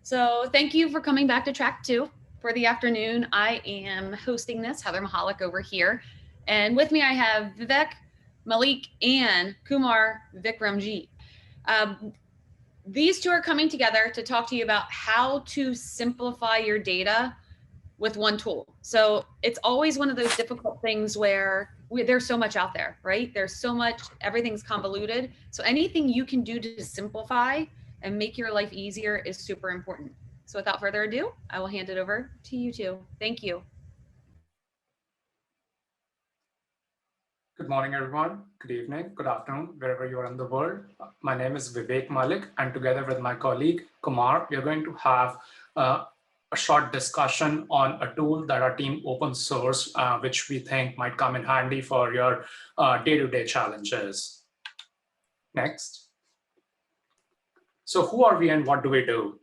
So thank you for coming back to track 2 for the afternoon. I am hosting this, Heather Mahalik over here. And with me I have Vivek, Malik, and Kumar Vikramji. These two are coming together to talk to you about how to simplify your data with one tool. So it's always one of those difficult things where there's so much out there, right? There's so much, everything's convoluted. So anything you can do to simplify and make your life easier is super important. So without further ado, I will hand it over to you two. Thank you. Good morning, everyone. Good evening, good afternoon, wherever you are in the world. My name is Vivek Malik, and together with my colleague Kumar, we are going to have a short discussion on a tool that our team open source, which we think might come in handy for your day-to-day challenges. Next. So who are we and what do we do?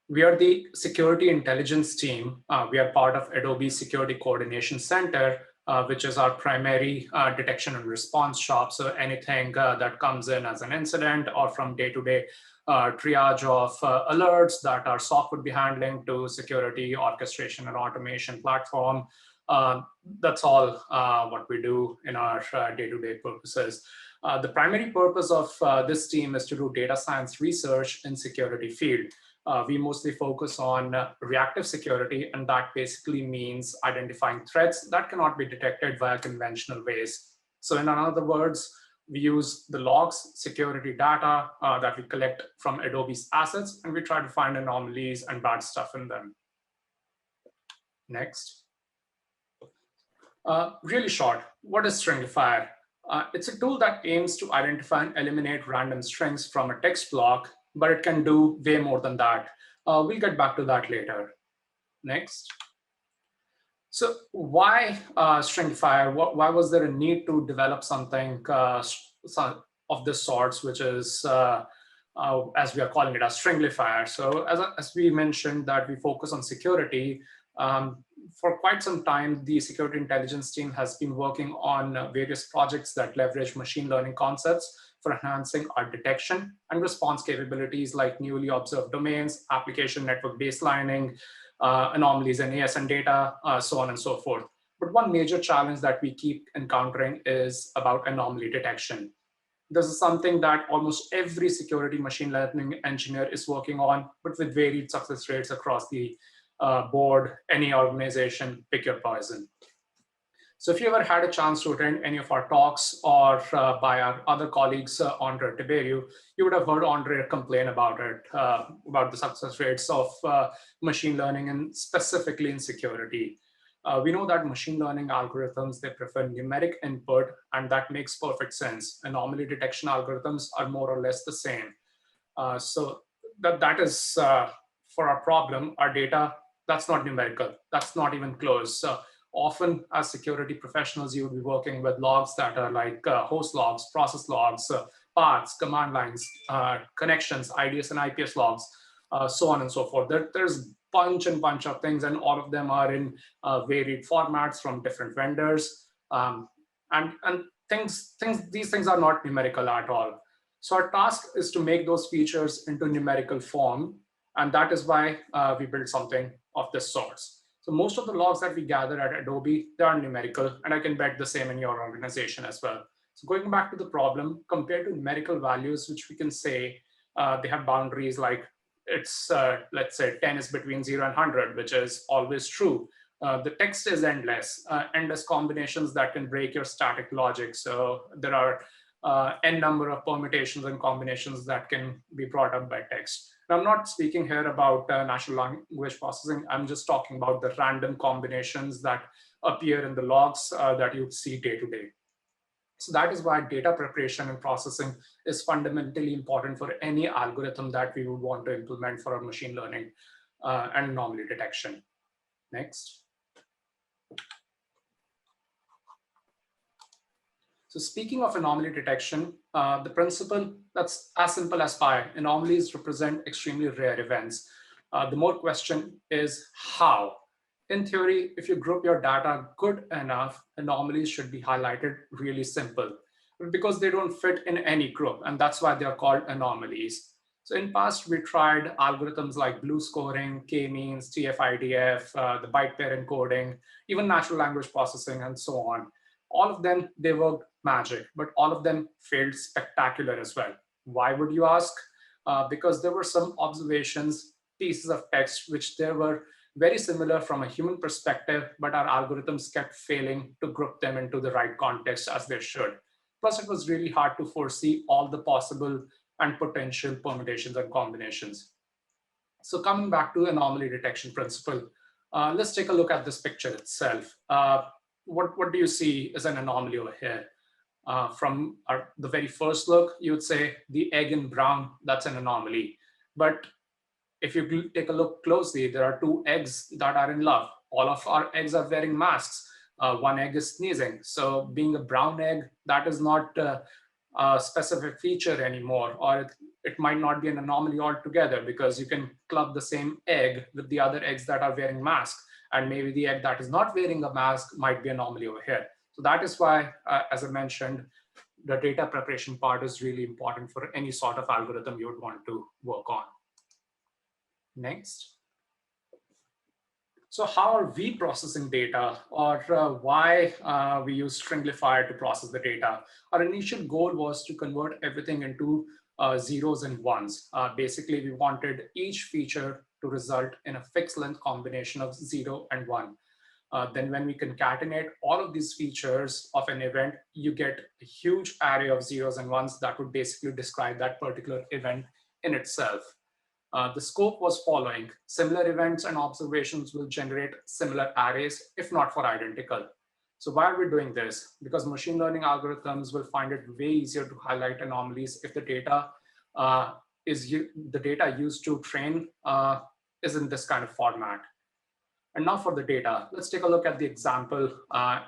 We are the security intelligence team. We are part of Adobe Security Coordination Center, which is our primary detection and response shop. So anything that comes in as an incident or from day-to-day triage of alerts that our SOC would be handling to security, orchestration, and automation platform. That's all what we do in our day-to-day purposes. The primary purpose of this team is to do data science research in security field. We mostly focus on reactive security, and that basically means identifying threats that cannot be detected via conventional ways. So in other words, we use the logs, security data that we collect from Adobe's assets, and we try to find anomalies and bad stuff in them. Next. Really short, what is Stringlifier? It's a tool that aims to identify and eliminate random strings from a text block, but it can do way more than that. We'll get back to that later. Next. So why Stringifier? Why was there a need to develop something of this sorts, which is, as we are calling it, a Stringlifier? So as we mentioned that we focus on security, for quite some time, the security intelligence team has been working on various projects that leverage machine learning concepts for enhancing our detection and response capabilities like newly observed domains, application network baselining, anomalies in ASN data, so on and so forth. But one major challenge that we keep encountering is about anomaly detection. This is something that almost every security machine learning engineer is working on, but with varied success rates across the board, any organization, pick your poison. So if you ever had a chance to attend any of our talks or by our other colleagues, Andre Tiberiu, you would have heard Andre complain about it, about the success rates of machine learning and specifically in security. We know that machine learning algorithms, they prefer numeric input, and that makes perfect sense. Anomaly detection algorithms are more or less the same. So that is for our problem, our data, that's not numerical. That's not even close. Often as security professionals, you would be working with logs that are like host logs, process logs, paths, command lines, connections, IDS and IPS logs, so on and so forth. There's bunch of things, and all of them are in varied formats from different vendors. And these things are not numerical at all. So our task is to make those features into numerical form. And that is why we built something of this sort. So most of the logs that we gather at Adobe, they are numerical, and I can bet the same in your organization as well. So going back to the problem, compared to numerical values, which we can say they have boundaries like it's, let's say 10 is between 0 and 100, which is always true. The text is endless combinations that can break your static logic. So there are n number of permutations and combinations that can be brought up by text. Now, I'm not speaking here about natural language processing. I'm just talking about the random combinations that appear in the logs that you see day to day. So that is why data preparation and processing is fundamentally important for any algorithm that we would want to implement for our machine learning and anomaly detection. Next. So speaking of anomaly detection, the principle that's as simple as pie. Anomalies represent extremely rare events. The more question is how. In theory, if you group your data good enough, anomalies should be highlighted really simple because they don't fit in any group, and that's why they are called anomalies. So in past, we tried algorithms like BLUE scoring, k-means, TF-IDF, the byte pair encoding, even natural language processing, and so on. All of them, they worked magic, but all of them failed spectacular as well. Why would you ask? Because there were some observations, pieces of text, which they were very similar from a human perspective, but our algorithms kept failing to group them into the right context as they should. Plus, it was really hard to foresee all the possible and potential permutations and combinations. So coming back to anomaly detection principle, let's take a look at this picture itself. What do you see as an anomaly over here? From the very first look, you would say the egg in brown, that's an anomaly. But if you take a look closely, there are two eggs that are in love. All of our eggs are wearing masks. One egg is sneezing. So being a brown egg, that is not a specific feature anymore, or it might not be an anomaly altogether, because you can club the same egg with the other eggs that are wearing masks, and maybe the egg that is not wearing a mask might be an anomaly over here. So that is why, as I mentioned, the data preparation part is really important for any sort of algorithm you would want to work on. Next. So how are we processing data, or why we use Stringlifier to process the data? Our initial goal was to convert everything into zeros and ones. Basically, we wanted each feature to result in a fixed length combination of 0 and 1. Then when we concatenate all of these features of an event, you get a huge array of zeros and ones that would basically describe that particular event in itself. The scope was following. Similar events and observations will generate similar arrays, if not for identical. So why are we doing this? Because machine learning algorithms will find it way easier to highlight anomalies if the data used to train is in this kind of format. And now for the data, let's take a look at the example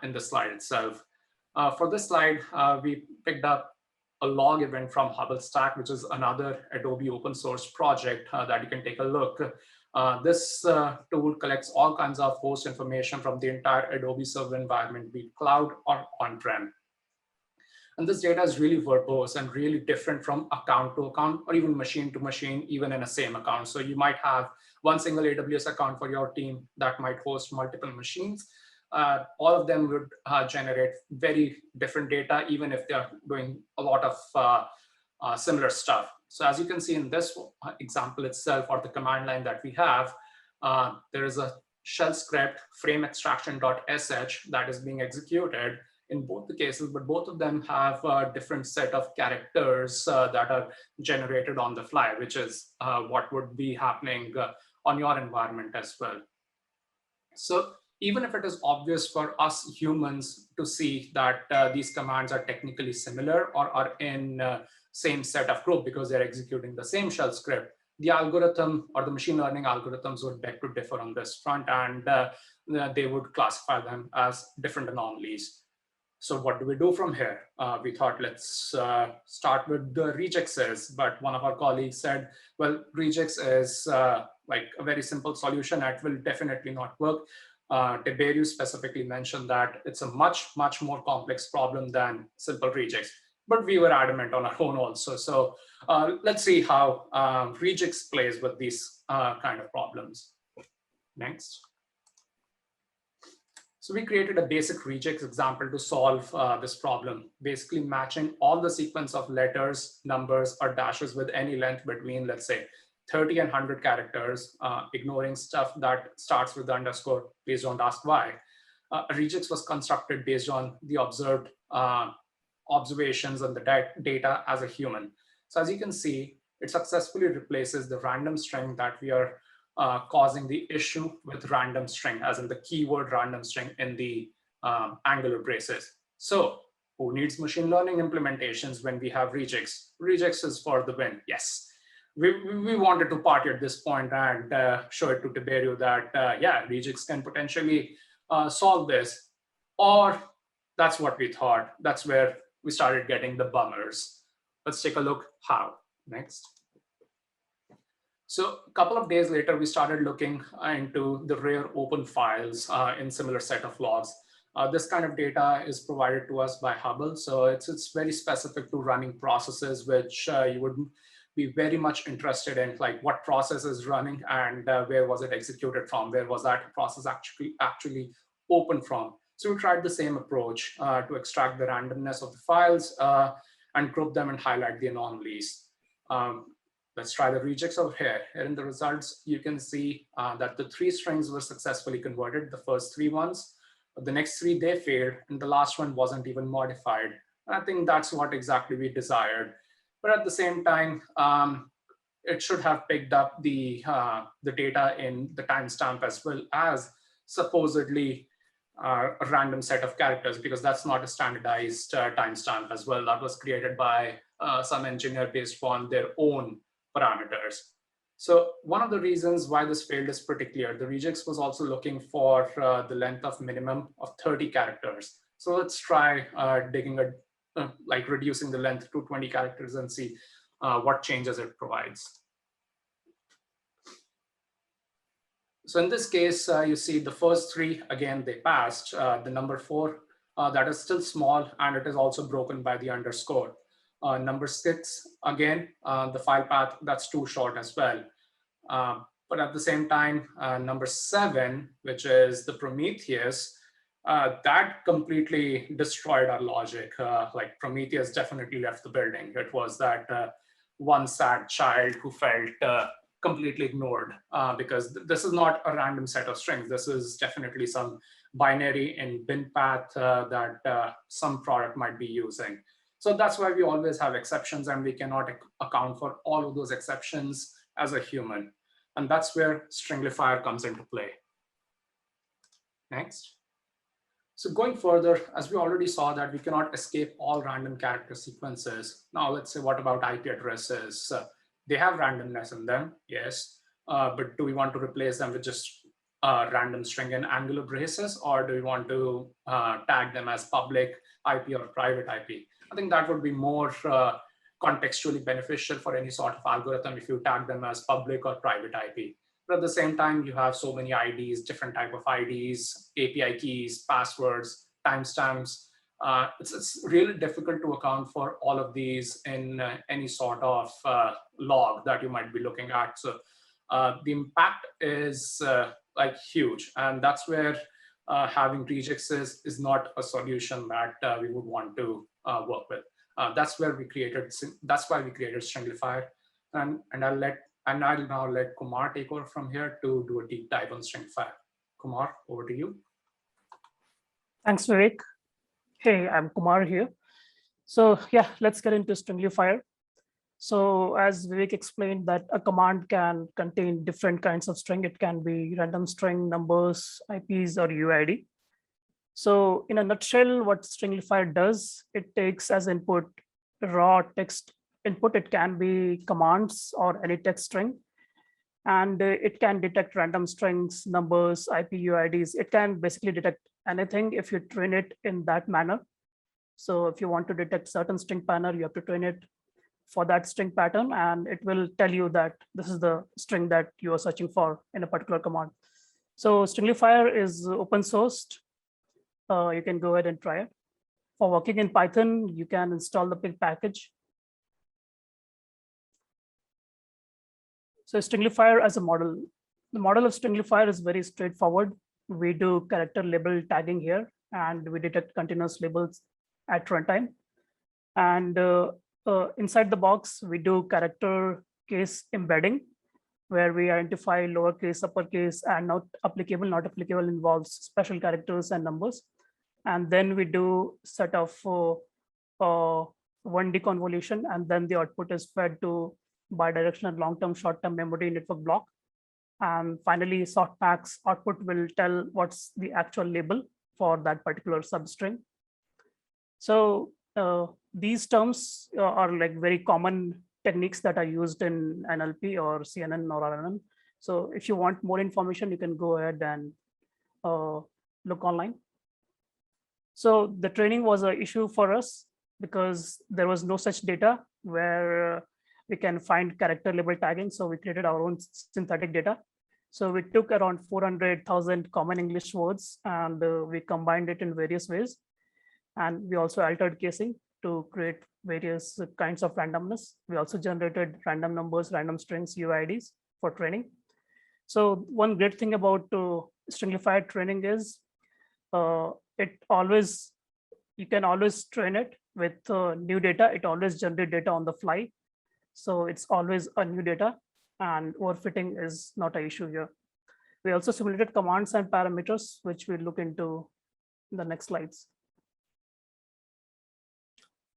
in the slide itself. For this slide, we picked up a log event from Hubble Stack, which is another Adobe open source project that you can take a look. This tool collects all kinds of host information from the entire Adobe server environment, be it cloud or on-prem. And this data is really verbose and really different from account to account, or even machine to machine, even in a same account. So you might have one single AWS account for your team that might host multiple machines. All of them would generate very different data, even if they're doing a lot of similar stuff. So as you can see in this example itself, or the command line that we have, there is a shell script, frame extraction.sh, that is being executed in both the cases, but both of them have a different set of characters that are generated on the fly, which is what would be happening on your environment as well. So even if it is obvious for us humans to see that these commands are technically similar or are in same set of group because they're executing the same shell script, the algorithm or the machine learning algorithms would beg to differ on this front, and they would classify them as different anomalies. So what do we do from here? We thought, let's start with the rejects, but one of our colleagues said, well, rejects is like a very simple solution that will definitely not work. Tiberiu specifically mentioned that it's a much more complex problem than simple rejects, but we were adamant on our own also. So let's see how rejects plays with these kind of problems. Next. So we created a basic regex example to solve this problem, basically matching all the sequence of letters, numbers, or dashes with any length between, let's say, 30 and 100 characters, ignoring stuff that starts with the underscore. Please don't ask why. A regex was constructed based on the observed observations and the data as a human. So as you can see, it successfully replaces the random string that we are causing the issue with random string, as in the keyword random string in the Angular braces. So who needs machine learning implementations when we have regex? Regex is for the win, yes. We wanted to party at this point and show it to Tiberiu that, yeah, regex can potentially solve this. Or that's what we thought. That's where we started getting the bummers. Let's take a look how. Next. So a couple of days later, we started looking into the rare open files in similar set of logs. This kind of data is provided to us by Hubble. So it's very specific to running processes, which you would be very much interested in like what process is running and where was it executed from, where was that process actually open from. So we tried the same approach to extract the randomness of the files and group them and highlight the anomalies. Let's try the rejects over here. Here in the results, you can see that the 3 strings were successfully converted, the first 3 ones. The next 3, they failed, and the last one wasn't even modified. And I think that's what exactly we desired. But at the same time, it should have picked up the data in the timestamp as well as supposedly a random set of characters, because that's not a standardized timestamp as well. That was created by some engineer based on their own parameters. So one of the reasons why this failed is pretty clear. The rejects was also looking for the length of minimum of 30 characters. So let's try like reducing the length to 20 characters and see what changes it provides. So in this case, you see the first 3, again, they passed. The number 4, that is still small, and it is also broken by the underscore. Number 6, again, the file path, that's too short as well. But at the same time, number 7, which is the Prometheus, that completely destroyed our logic. Like Prometheus definitely left the building. It was that one sad child who felt completely ignored because this is not a random set of strings. This is definitely some binary and bin path that some product might be using. So that's why we always have exceptions, and we cannot account for all of those exceptions as a human. And that's where Stringlifier comes into play. Next. So going further, as we already saw that we cannot escape all random character sequences. Now let's say, what about IP addresses? They have randomness in them, yes. But do we want to replace them with just random string and angular braces, or do we want to tag them as public IP or private IP? I think that would be more contextually beneficial for any sort of algorithm if you tag them as public or private IP. But at the same time, you have so many IDs, different type of IDs, API keys, passwords, timestamps. It's really difficult to account for all of these in any sort of log that you might be looking at. So the impact is like huge, and that's where having rejects is not a solution that we would want to work with. That's why we created Stringlifier, and I'll now let Kumar take over from here to do a deep dive on Stringlifier. Kumar, over to you. Thanks, Vivek. Hey, I'm Kumar here. So yeah, let's get into Stringlifier. So as Vivek explained, that a command can contain different kinds of string. It can be random string, numbers, IPs, or UID. So in a nutshell, what Stringlifier does, it takes as input raw text input. It can be commands or any text string. And it can detect random strings, numbers, IP, UIDs. It can basically detect anything if you train it in that manner. So if you want to detect certain string pattern, you have to train it for that string pattern, and it will tell you that this is the string that you are searching for in a particular command. So Stringlifier is open sourced. You can go ahead and try it. For working in Python, you can install the pig package. So Stringlifier as a model. The model of Stringlifier is very straightforward. We do character label tagging here, and we detect continuous labels at runtime. And inside the box, we do character case embedding, where we identify lowercase, uppercase, and not applicable. Not applicable involves special characters and numbers. And then we do set of 1D convolution, and then the output is fed to bidirectional long-term short-term memory network block. And finally, softmax output will tell what's the actual label for that particular substring. So these terms are like very common techniques that are used in NLP or CNN or RNN. So if you want more information, you can go ahead and look online. So the training was an issue for us because there was no such data where we can find character label tagging. So we created our own synthetic data. So we took around 400,000 common English words, and we combined it in various ways. And we also altered casing. to create various kinds of randomness. We also generated random numbers, random strings, UIDs for training. So one great thing about Stringlifier training is you can always train it with new data. It always generates data on the fly. So it's always a new data, and overfitting is not an issue here. We also simulated commands and parameters, which we'll look into in the next slides.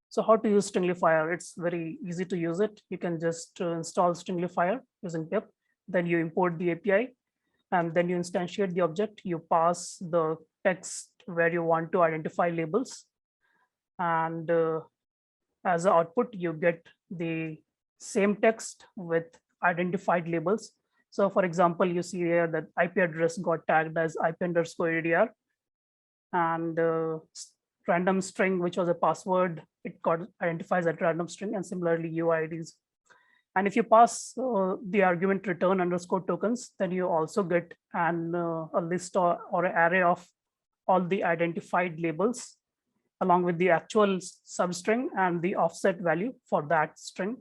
So how to use Stringlifier? It's very easy to use it. You can just install Stringlifier using pip. Then you import the API, and then you instantiate the object. You pass the text where you want to identify labels. And as an output, you get the same text with identified labels. So for example, you see here that IP address got tagged as IP_ADR, and random string, which was a password, it got identifies as random string, and similarly UIDs. And if you pass the argument return_tokens, then you also get a list or an array of all the identified labels, along with the actual substring and the offset value for that string.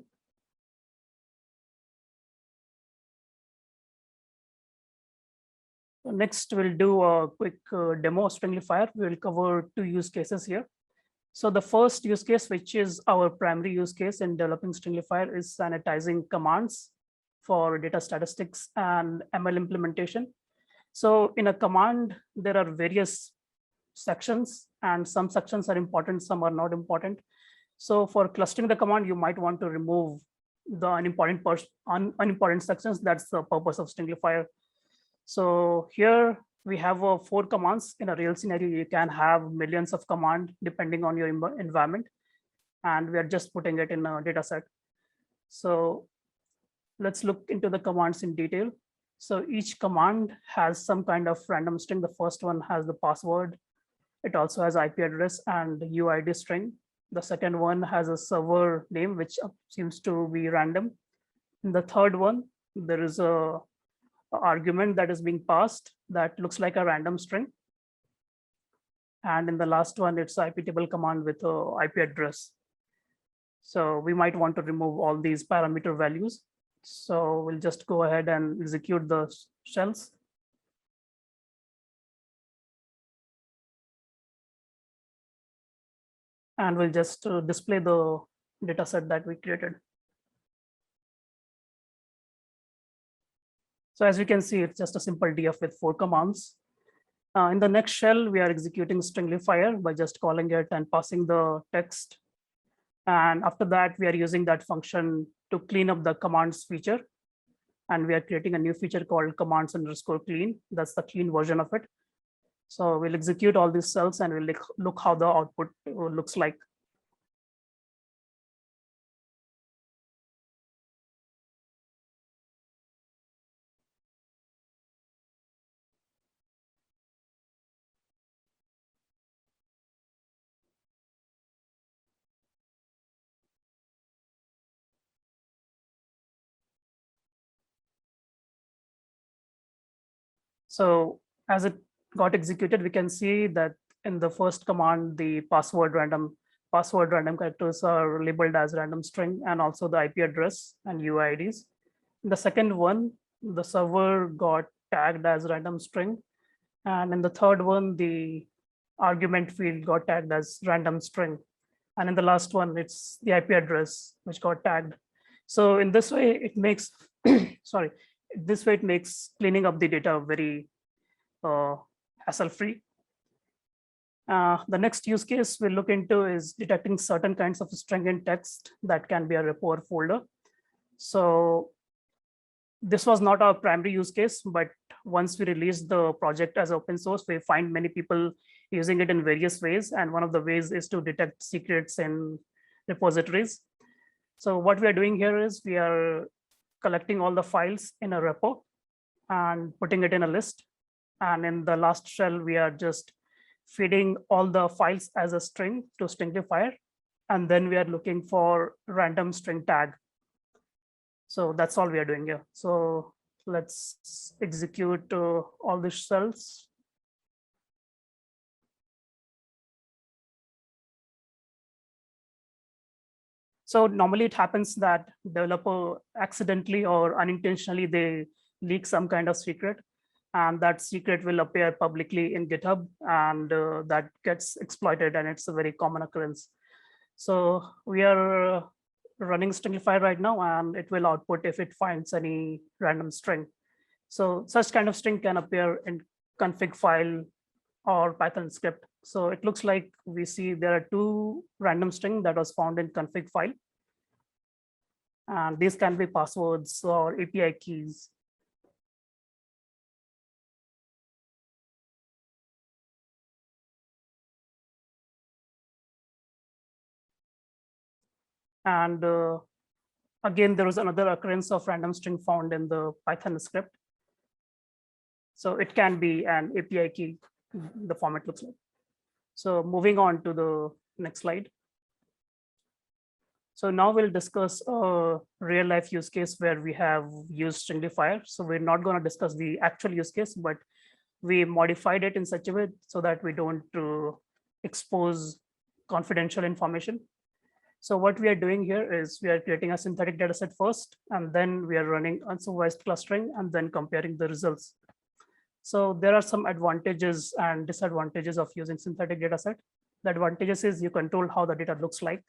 Next, we'll do a quick demo of Stringlifier. We'll cover 2 use cases here. So the first use case, which is our primary use case in developing Stringlifier, is sanitizing commands for data statistics and ML implementation. So in a command, there are various sections, and some sections are important, some are not important. So for clustering the command, you might want to remove the unimportant sections. That's the purpose of Stringlifier. So here we have 4 commands. In a real scenario, you can have millions of commands depending on your environment. And we are just putting it in a data set. So let's look into the commands in detail. So each command has some kind of random string. The first one has the password. It also has IP address and UID string. The second one has a server name, which seems to be random. In the third one, there is a argument that is being passed that looks like a random string. And in the last one, it's IP table command with a IP address. So we might want to remove all these parameter values. So we'll just go ahead and execute the shells. And we'll just display the data set that we created. So as you can see, it's just a simple DF with 4 commands. In the next shell, we are executing Stringlifier by just calling it and passing the text. And after that, we are using that function to clean up the commands feature. And we are creating a new feature called commands_clean. That's the clean version of it. So we'll execute all these cells and we'll look how the output looks like. So as it got executed, we can see that in the first command, the password random characters are labeled as random string, and also the IP address and UIDs. In the second one, the server got tagged as random string. And in the third one, the argument field got tagged as random string. And in the last one, it's the IP address, which got tagged. So in this way, it makes, sorry, this way it makes cleaning up the data very hassle-free. The next use case we'll look into is detecting certain kinds of string in text that can be a repo or folder. So this was not our primary use case, but once we released the project as open source, we find many people using it in various ways. And one of the ways is to detect secrets in repositories. So what we are doing here is we are collecting all the files in a repo and putting it in a list. And in the last shell, we are just feeding all the files as a string to Stringlifier. And then we are looking for random string tag. So that's all we are doing here. So let's execute all these cells. So normally it happens that developer accidentally or unintentionally, they leak some kind of secret, and that secret will appear publicly in GitHub, and that gets exploited, and it's a very common occurrence. So we are running Stringlifier right now, and it will output if it finds any random string. So such kind of string can appear in config file or Python script. So it looks like we see there are 2 random string that was found in config file. And these can be passwords or API keys. And again, there was another occurrence of random string found in the Python script. So it can be an API key, the format looks like. So moving on to the next slide. So now we'll discuss a real life use case where we have used Stringlifier. So we're not going to discuss the actual use case, but we modified it in such a way so that we don't expose confidential information. So what we are doing here is we are creating a synthetic data set first, and then we are running unsupervised clustering and then comparing the results. So there are some advantages and disadvantages of using synthetic data set. The advantages is you control how the data looks like,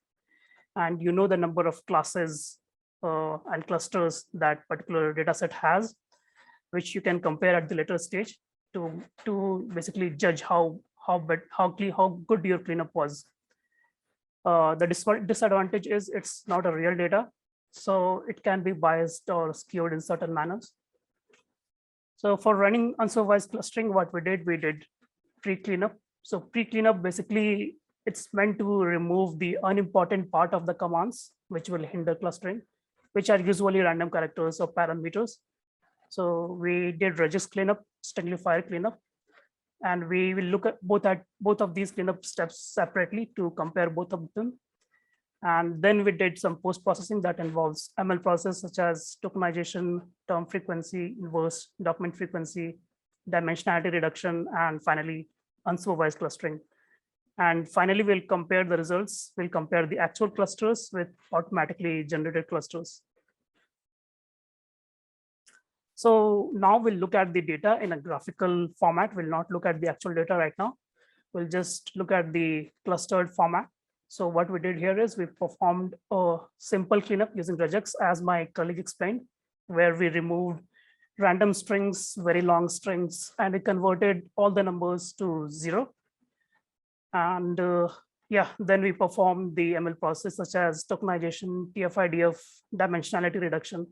and you know the number of classes and clusters that particular data set has, which you can compare at the later stage to basically judge how good your cleanup was. The disadvantage is it's not a real data, so it can be biased or skewed in certain manners. So for running unsupervised clustering, what we did pre-cleanup. So pre-cleanup, basically, it's meant to remove the unimportant part of the commands, which will hinder clustering, which are usually random characters or parameters. So we did regex cleanup, Stringlifier cleanup, and we will look at both of these cleanup steps separately to compare both of them. And then we did some post-processing that involves ML process such as tokenization, term frequency, inverse, document frequency, dimensionality reduction, and finally unsupervised clustering. And finally, we'll compare the results. We'll compare the actual clusters with automatically generated clusters. So now we'll look at the data in a graphical format. We'll not look at the actual data right now. We'll just look at the clustered format. So what we did here is we performed a simple cleanup using regex, as my colleague explained, where we removed random strings, very long strings, and we converted all the numbers to 0. And then we performed the ML process such as tokenization, DFIR, dimensionality reduction.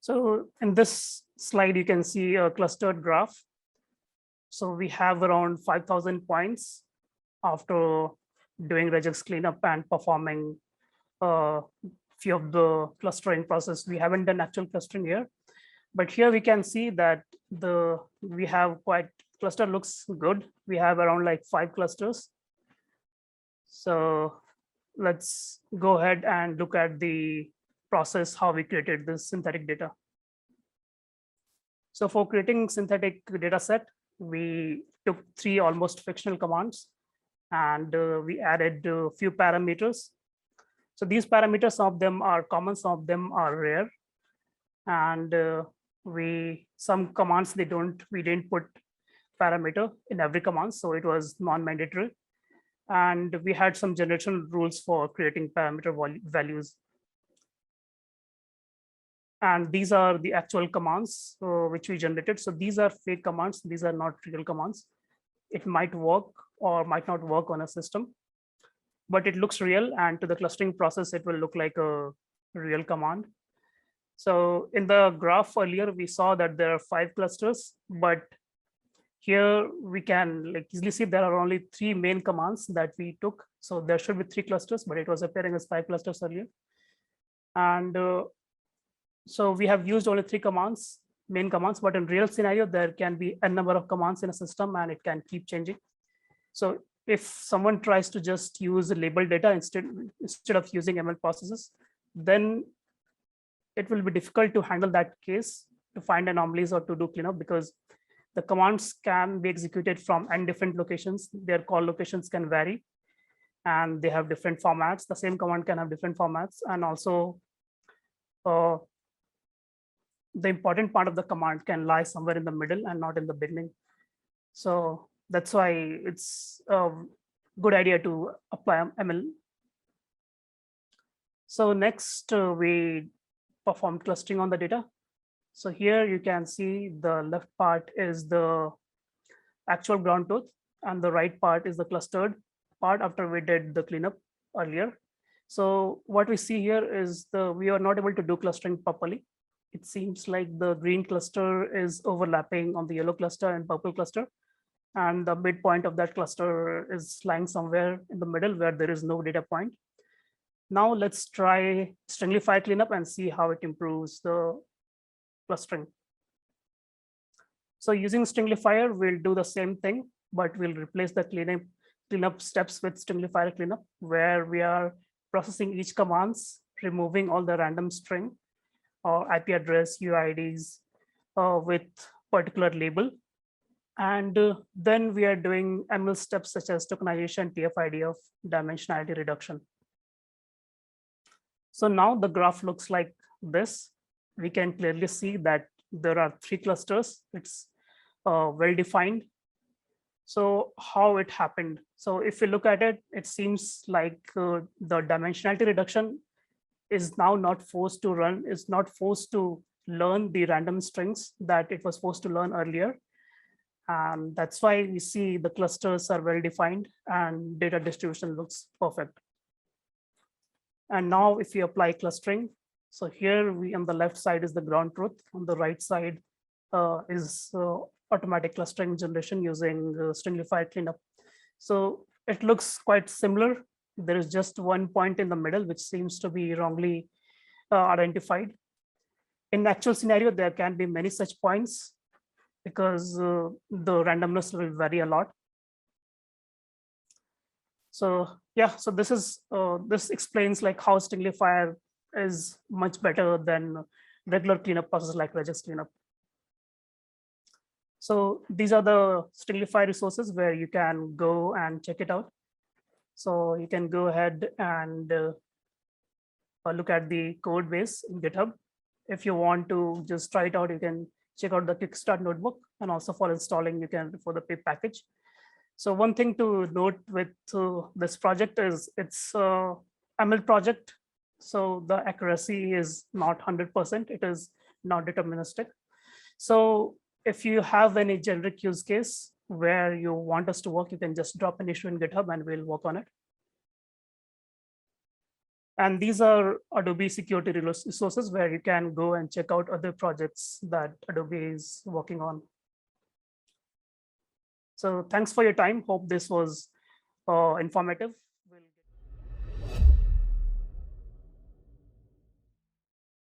So in this slide, you can see a clustered graph. So we have around 5,000 points after doing regex cleanup and performing a few of the clustering process. We haven't done actual clustering here, but here we can see that we have quite cluster looks good. We have around like 5 clusters. So let's go ahead and look at the process, how we created this synthetic data. So for creating synthetic data set, we took 3 almost fictional commands, and we added a few parameters. So these parameters, some of them are common, some of them are rare. And some commands, we didn't put parameter in every command, so it was non-mandatory. And we had some generation rules for creating parameter values. And these are the actual commands which we generated. So these are fake commands. These are not real commands. It might work or might not work on a system, but it looks real. And to the clustering process, it will look like a real command. So in the graph earlier, we saw that there are 5 clusters, but here we can easily see there are only 3 main commands that we took. So there should be 3 clusters, but it was appearing as 5 clusters earlier. And so we have used only 3 commands, main commands, but in real scenario, there can be a number of commands in a system and it can keep changing. So if someone tries to just use label data instead of using ML processes, then it will be difficult to handle that case, to find anomalies or to do cleanup, because The commands can be executed from n different locations. Their call locations can vary, and they have different formats. The same command can have different formats, and also the important part of the command can lie somewhere in the middle and not in the beginning. So that's why it's a good idea to apply ML. So next, we perform clustering on the data. So here you can see the left part is the actual ground truth, and the right part is the clustered part after we did the cleanup earlier. So what we see here is we are not able to do clustering properly. It seems like the green cluster is overlapping on the yellow cluster and purple cluster, and the midpoint of that cluster is lying somewhere in the middle where there is no data point. Now let's try Stringlify Cleanup and see how it improves the clustering. So using Stringlifier, we'll do the same thing, but we'll replace the cleanup steps with Stringlifier Cleanup, where we are processing each commands, removing all the random string or IP address, UIDs with particular label. And then we are doing ML steps such as tokenization, DFIR, dimensionality reduction. So now the graph looks like this. We can clearly see that there are 3 clusters. It's well defined. So how it happened? So if you look at it, it seems like the dimensionality reduction is now not forced to run, is not forced to learn the random strings that it was forced to learn earlier. And that's why we see the clusters are well defined and data distribution looks perfect. And now if we apply clustering, so here on the left side is the ground truth, on the right side is automatic clustering generation using Stringlifier Cleanup. So it looks quite similar. There is just one point in the middle which seems to be wrongly identified. In the actual scenario, there can be many such points because the randomness will vary a lot. So yeah, so this explains like how Stringlifier is much better than regular cleanup process like regex cleanup. So these are the Stringlify resources where you can go and check it out. So you can go ahead and look at the code base in GitHub. If you want to just try it out, you can check out the Kickstart notebook, and also for installing, you can for the pip package. So one thing to note with this project is it's a ML project. So the accuracy is not 100%. It is not deterministic. So if you have any generic use case where you want us to work, you can just drop an issue in GitHub and we'll work on it. And these are Adobe security resources where you can go and check out other projects that Adobe is working on. So thanks for your time. Hope this was informative.